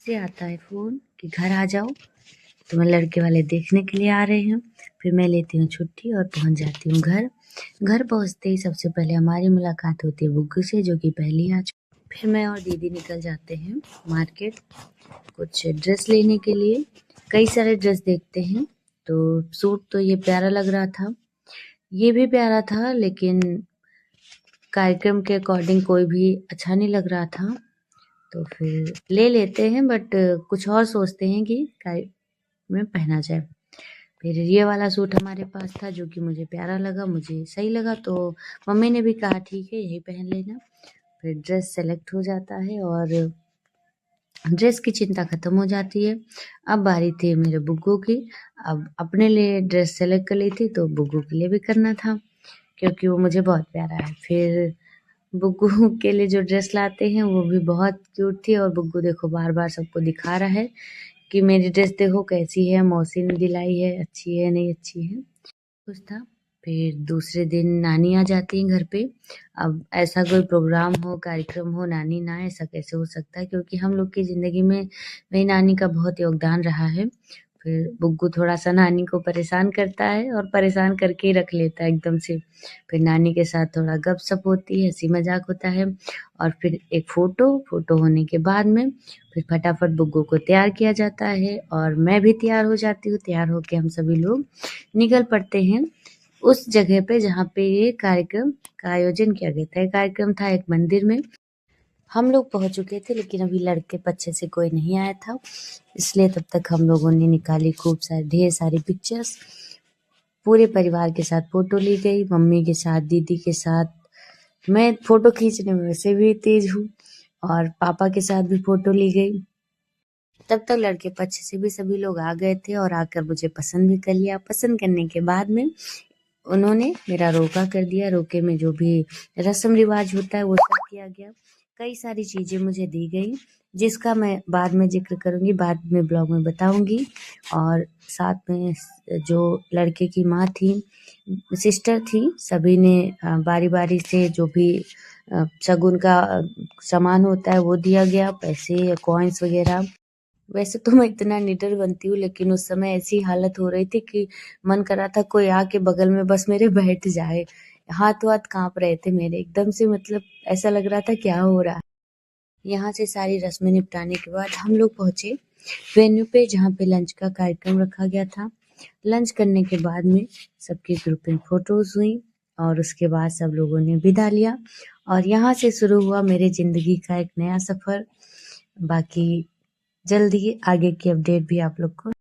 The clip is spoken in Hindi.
से आता है फ़ोन कि घर आ जाओ, तुम्हें लड़के वाले देखने के लिए आ रहे हैं। फिर मैं लेती हूँ छुट्टी और पहुँच जाती हूँ घर। घर पहुँचते ही सबसे पहले हमारी मुलाकात होती है बुग्गू से, जो कि पहले आ चुका। फिर मैं और दीदी निकल जाते हैं मार्केट कुछ ड्रेस लेने के लिए। कई सारे ड्रेस देखते हैं, तो सूट तो ये प्यारा लग रहा था, ये भी प्यारा था, लेकिन कार्यक्रम के अकॉर्डिंग कोई भी अच्छा नहीं लग रहा था। तो फिर ले लेते हैं, बट कुछ और सोचते हैं कि में पहना जाए। फिर ये वाला सूट हमारे पास था, जो कि मुझे प्यारा लगा, मुझे सही लगा, तो मम्मी ने भी कहा ठीक है यही पहन लेना। फिर ड्रेस सेलेक्ट हो जाता है और ड्रेस की चिंता खत्म हो जाती है। अब बारी थी मेरे बुग्गू की। अब अपने लिए ड्रेस सेलेक्ट कर ली थी, तो बुग्गू के लिए भी करना था, क्योंकि वो मुझे बहुत प्यारा है। फिर बुग्गू के लिए जो ड्रेस लाते हैं वो भी बहुत क्यूट थी, और बुग्गू देखो बार-बार सबको दिखा रहा है कि मेरी ड्रेस देखो कैसी है, मौसी ने दिलाई है, अच्छी है, नहीं अच्छी है, कुछ था। फिर दूसरे दिन नानी आ जाती हैं घर पे। अब ऐसा कोई प्रोग्राम हो, कार्यक्रम हो, नानी ना आए, ऐसा कैसे हो सकता है, क्योंकि हम लोग की ज़िंदगी में मेरी नानी का बहुत योगदान रहा है। फिर बुग्गू थोड़ा-सा नानी को परेशान करता है और परेशान करके ही रख लेता है एकदम से। फिर नानी के साथ थोड़ा गप-सप होती है, हँसी-मज़ाक होता है, और फिर एक फ़ोटो होने के बाद में फिर फटाफट बुग्गू को तैयार किया जाता है, और मैं भी तैयार हो जाती हूँ। तैयार होके हम सभी लोग निकल पड़ते हैं उस जगह पे जहाँ पे ये कार्यक्रम का आयोजन किया गया था। ये कार्यक्रम था एक मंदिर में। हम लोग पहुँच चुके थे, लेकिन अभी लड़के पीछे से कोई नहीं आया था, इसलिए तब तक हम लोगों ने निकाली खूब सारी ढेर सारी पिक्चर्स। पूरे परिवार के साथ फ़ोटो ली गई, मम्मी के साथ, दीदी के साथ। मैं फ़ोटो खींचने में वैसे भी तेज़ हूँ, और पापा के साथ भी फ़ोटो ली गई। तब तक लड़के पक्ष से भी सभी लोग आ गए थे और आकर मुझे पसंद भी कर लिया। पसंद करने के बाद में उन्होंने मेरा रोका कर दिया। रोके में जो भी रस्म रिवाज होता है वो सब किया गया। कई सारी चीज़ें मुझे दी गई, जिसका मैं बाद में ज़िक्र करूँगी, बाद में ब्लॉग में बताऊँगी। और साथ में जो लड़के की माँ थी, सिस्टर थी, सभी ने बारी-बारी से जो भी शगुन का सामान होता है वो दिया गया, पैसे, कॉइन्स वगैरह। वैसे तो मैं इतना निडर बनती हूँ, लेकिन उस समय ऐसी हालत हो रही थी कि मन कर रहा था कोई आके बगल में बस मेरे बैठ जाए। हाथ-वाथ काँप रहे थे मेरे एकदम से, मतलब ऐसा लग रहा था क्या हो रहा है। यहाँ से सारी रस्में निपटाने के बाद हम लोग पहुँचे वेन्यू पे, जहाँ पे लंच का कार्यक्रम रखा गया था। लंच करने के बाद में सबकी ग्रुपिंग फ़ोटोज़ हुई, और उसके बाद सब लोगों ने विदा लिया, और यहाँ से शुरू हुआ मेरी ज़िंदगी का एक नया सफ़र। बाकी जल्द ही आगे की अपडेट भी आप लोग को